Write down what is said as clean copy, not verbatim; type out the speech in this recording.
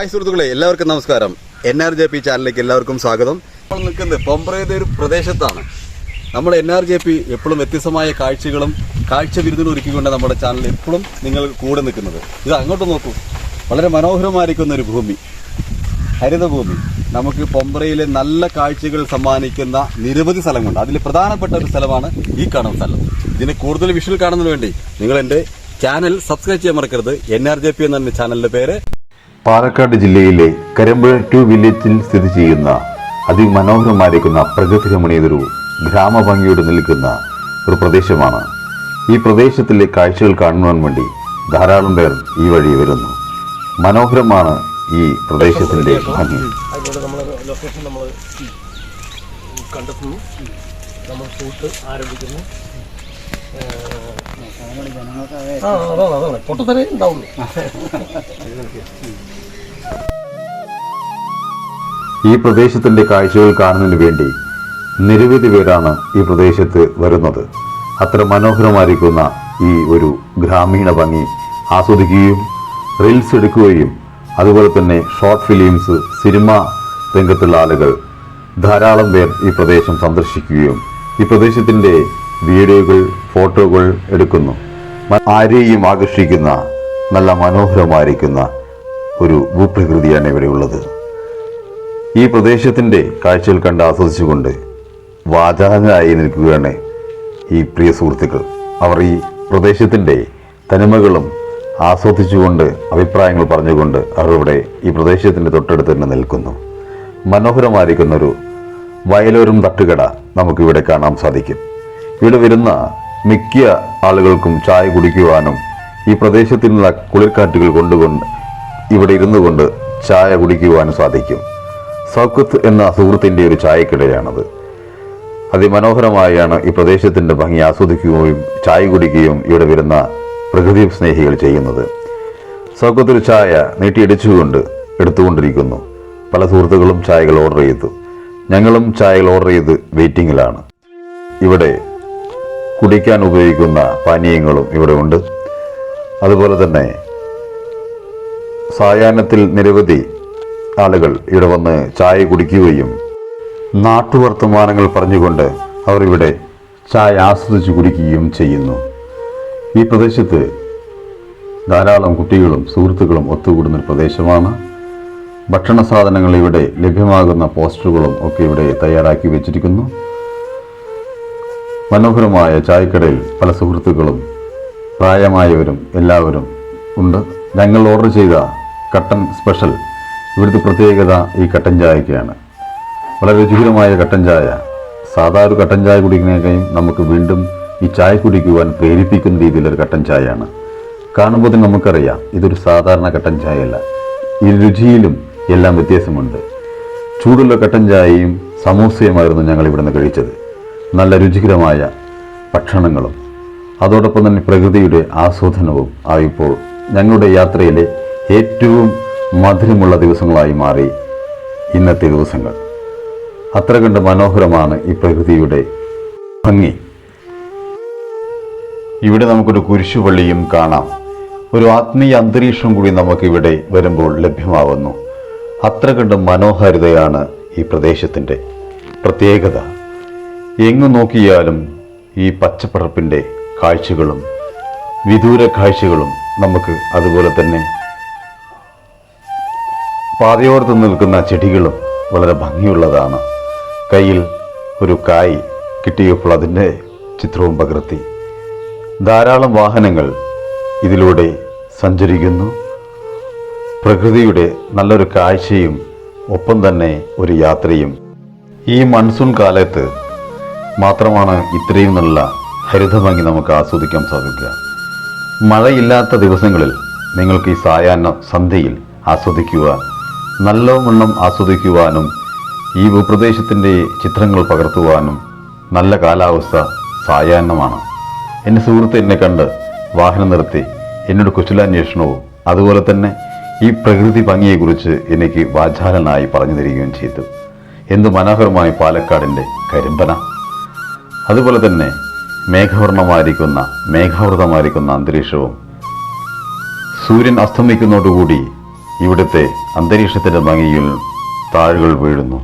Hi സുഹൃത്തുക്കളെ, എല്ലാവർക്കും നമസ്കാരം. NRJP ചാനലിലേക്ക് എല്ലാവർക്കും സ്വാഗതം. നമ്മൾ നിൽക്കുന്നത് പൊമ്പ്രയുടെ ഒരു പ്രദേശത്താണ്. നമ്മുടെ NRJP എപ്പോഴും വ്യത്യസ്തമായ കാഴ്ചകളും കാഴ്ച വിരുദ്ധനും ഒരുക്കിക്കൊണ്ട് നമ്മുടെ ചാനൽ എപ്പോഴും നിങ്ങൾ കൂടെ നിൽക്കുന്നത്. ഇത് അങ്ങോട്ട് നോക്കൂ, വളരെ മനോഹരമായിരിക്കുന്ന ഒരു ഭൂമി, ഹരിതഭൂമി. നമുക്ക് പൊമ്പ്രയിലെ നല്ല കാഴ്ചകൾ സമ്മാനിക്കുന്ന നിരവധി സ്ഥലങ്ങളുണ്ട്. അതിൽ പ്രധാനപ്പെട്ട ഒരു സ്ഥലമാണ് ഈ കാണുന്ന സ്ഥലം. ഇതിന് കൂടുതൽ വിഷ്വൽ കാണുന്നതിന് വേണ്ടി നിങ്ങൾ എൻ്റെ ചാനൽ സബ്സ്ക്രൈബ് ചെയ്യാൻ മറക്കരുത്. NRJP എന്നാണ് ചാനലിന്റെ പേര്. പാലക്കാട് ജില്ലയിലെ കരമ്പുഴ 2 വില്ലേജിൽ സ്ഥിതി ചെയ്യുന്ന അതിമനോഹരമായിരിക്കുന്ന പ്രകൃതി രമണീയൊരു ഗ്രാമഭംഗിയോട് നിൽക്കുന്ന ഒരു പ്രദേശമാണ്. ഈ പ്രദേശത്തിലെ കാഴ്ചകൾ കാണുവാൻ വേണ്ടി ധാരാളം പേർ ഈ വഴി വരുന്നു. മനോഹരമാണ് ഈ പ്രദേശത്തിന്റെ ഭംഗി. ലൊക്കേഷൻ നമ്മൾ കണ്ടെത്തുന്നു, നമ്മൾ ഷൂട്ട് ആരംഭിക്കുന്നു. അതാണ് പൊട്ടത്തരേ ഉണ്ടാവുള്ളൂ. ഈ പ്രദേശത്തിന്റെ കാഴ്ചകൾ കാണുന്നതിന് വേണ്ടി നിരവധി പേരാണ് ഈ പ്രദേശത്ത് വരുന്നത്. അത്ര മനോഹരമായിരിക്കുന്ന ഈ ഒരു ഗ്രാമീണ ഭംഗി ആസ്വദിക്കുകയും റീൽസ് എടുക്കുകയും അതുപോലെ തന്നെ ഷോർട്ട് ഫിലിംസ്, സിനിമ രംഗത്തുള്ള ആളുകൾ ധാരാളം പേർ ഈ പ്രദേശം സന്ദർശിക്കുകയും ഈ പ്രദേശത്തിന്റെ വീഡിയോകൾ, ഫോട്ടോകൾ എടുക്കുന്നു. ആരെയും ആകർഷിക്കുന്ന നല്ല മനോഹരമായിരിക്കുന്ന ഒരു ഭൂപ്രകൃതിയാണ് ഇവിടെയുള്ളത്. ഈ പ്രദേശത്തിന്റെ കാഴ്ചകൾ കണ്ട് ആസ്വദിച്ചുകൊണ്ട് വാചാലരായി നിൽക്കുകയാണ് ഈ പ്രിയ സുഹൃത്തുക്കൾ. അവർ ഈ പ്രദേശത്തിന്റെ തനിമകളും ആസ്വദിച്ചുകൊണ്ട് അഭിപ്രായങ്ങൾ പറഞ്ഞുകൊണ്ട് അവർ ഇവിടെ ഈ പ്രദേശത്തിന്റെ തൊട്ടടുത്ത് തന്നെ നിൽക്കുന്നു. മനോഹരമായിരിക്കുന്നൊരു വയലോരം തട്ടുകട നമുക്കിവിടെ കാണാൻ സാധിക്കും. ഇവിടെ വരുന്ന മിക്ക ആളുകൾക്കും ചായ കുടിക്കുവാനും ഈ പ്രദേശത്തിൽ നിന്നുള്ള കുളിർക്കാറ്റുകൾ കൊണ്ടുകൊണ്ട് ഇവിടെ ഇരുന്നു കൊണ്ട് ചായ കുടിക്കുവാനും സാധിക്കും. സൗഖത്ത് എന്ന സുഹൃത്തിൻ്റെ ഒരു ചായക്കടയാണത്. അതിമനോഹരമായാണ് ഈ പ്രദേശത്തിൻ്റെ ഭംഗി ആസ്വദിക്കുകയും ചായ കുടിക്കുകയും ഇവിടെ വരുന്ന പ്രകൃതി സ്നേഹികൾ ചെയ്യുന്നത്. സൗഖത്ത് ഒരു ചായ നീട്ടിയിടിച്ചുകൊണ്ട് എടുത്തുകൊണ്ടിരിക്കുന്നു. പല സുഹൃത്തുക്കളും ചായകൾ ഓർഡർ ചെയ്തു. ഞങ്ങളും ചായകൾ ഓർഡർ ചെയ്ത് വെയിറ്റിങ്ങിലാണ്. ഇവിടെ കുടിക്കാൻ ഉപയോഗിക്കുന്ന പാനീയങ്ങളും ഇവിടെ ഉണ്ട്. അതുപോലെ തന്നെ സായാഹ്നത്തിൽ നിരവധി ആളുകൾ ഇവിടെ വന്ന് ചായ കുടിക്കുകയും നാട്ടുവർത്തമാനങ്ങൾ പറഞ്ഞുകൊണ്ട് അവർ ഇവിടെ ചായ ആസ്വദിച്ച് കുടിക്കുകയും ചെയ്യുന്നു. ഈ പ്രദേശത്ത് ധാരാളം കുട്ടികളും സുഹൃത്തുക്കളും ഒത്തുകൂടുന്ന പ്രദേശമാണ്. ഭക്ഷണ സാധനങ്ങൾ ഇവിടെ ലഭ്യമാകുന്ന പോസ്റ്ററുകളും ഒക്കെ ഇവിടെ തയ്യാറാക്കി വെച്ചിരിക്കുന്നു. മനോഹരമായ ചായക്കടയിൽ പല സുഹൃത്തുക്കളും പ്രായമായവരും എല്ലാവരും ഉണ്ട്. ഞങ്ങൾ ഓർഡർ ചെയ്ത കട്ടൻ സ്പെഷ്യൽ, ഇവിടുത്തെ പ്രത്യേകത ഈ കട്ടൻ ചായക്കാണ്. വളരെ രുചികരമായ കട്ടൻ ചായ. സാധാരണ കട്ടൻ ചായ കുടിക്കുന്നതിനേക്കാളും നമുക്ക് വീണ്ടും ഈ ചായ കുടിക്കുവാൻ പ്രേരിപ്പിക്കുന്ന രീതിയിലൊരു കട്ടൻ ചായയാണ്. കാണുമ്പോൾ നമുക്കറിയാം ഇതൊരു സാധാരണ കട്ടൻ ചായയല്ല. ഈ രുചിയിലും എല്ലാം വ്യത്യാസമുണ്ട്. ചൂടുള്ള കട്ടൻ ചായയും സമൂസയുമായിരുന്നു ഞങ്ങൾ ഇവിടുന്ന് കഴിച്ചത്. നല്ല രുചികരമായ ഭക്ഷണങ്ങളും അതോടൊപ്പം തന്നെ പ്രകൃതിയുടെ ആസ്വാദനവും ആയപ്പോൾ ഞങ്ങളുടെ യാത്രയിലെ ഏറ്റവും മധുരമുള്ള ദിവസങ്ങളായി മാറി ഇന്നത്തെ ദിവസങ്ങൾ. അത്ര കണ്ട് മനോഹരമാണ് ഈ പ്രകൃതിയുടെ ഭംഗി. ഇവിടെ നമുക്കൊരു കുരിശുപള്ളിയും കാണാം. ഒരു ആത്മീയ അന്തരീക്ഷം കൂടി നമുക്കിവിടെ വരുമ്പോൾ ലഭ്യമാവുന്നു. അത്ര കണ്ട് മനോഹാരിതയാണ് ഈ പ്രദേശത്തിൻ്റെ പ്രത്യേകത. എങ്ങു നോക്കിയാലും ഈ പച്ചപ്പടർപ്പിൻ്റെ കാഴ്ചകളും വിദൂര കാഴ്ചകളും നമുക്ക് അതുപോലെ തന്നെ പാതയോർത്ത് നിൽക്കുന്ന ചെടികളും വളരെ ഭംഗിയുള്ളതാണ്. കയ്യിൽ ഒരു കായ് കിട്ടിയപ്പോൾ അതിൻ്റെ ചിത്രവും പകർത്തി. ധാരാളം വാഹനങ്ങൾ ഇതിലൂടെ സഞ്ചരിക്കുന്നു. പ്രകൃതിയുടെ നല്ലൊരു കാഴ്ചയും ഒപ്പം തന്നെ ഒരു യാത്രയും. ഈ മൺസൂൺ കാലത്ത് മാത്രമാണ് ഇത്രയും നല്ല ഹരിതഭംഗി നമുക്ക് ആസ്വദിക്കാൻ സാധിക്കുക. മഴയില്ലാത്ത ദിവസങ്ങളിൽ നിങ്ങൾക്ക് ഈ സായാഹ്ന സന്ധ്യയിൽ ആസ്വദിക്കുവാൻ, നല്ലവണ്ണം ആസ്വദിക്കുവാനും ഈ ഭൂപ്രദേശത്തിൻ്റെ ചിത്രങ്ങൾ പകർത്തുവാനും നല്ല കാലാവസ്ഥ സായാഹ്നമാണ്. എൻ്റെ സുഹൃത്ത് എന്നെ കണ്ട് വാഹനം നിർത്തി എന്നോട് കുശലാന്വേഷണവും അതുപോലെ തന്നെ ഈ പ്രകൃതി ഭംഗിയെക്കുറിച്ച് എനിക്ക് വാചാലനായി പറഞ്ഞു തരികയും ചെയ്തു. എന്ത് മനോഹരമായ പാലക്കാടിൻ്റെ കരിമ്പന. അതുപോലെ തന്നെ മേഘാവൃതമായിരിക്കുന്ന അന്തരീക്ഷവും സൂര്യൻ അസ്തമിക്കുന്നതോടുകൂടി ഇവിടുത്തെ അന്തരീക്ഷത്തിൻ്റെ ഭംഗിയിൽ താഴുകൾ വീഴുന്നു.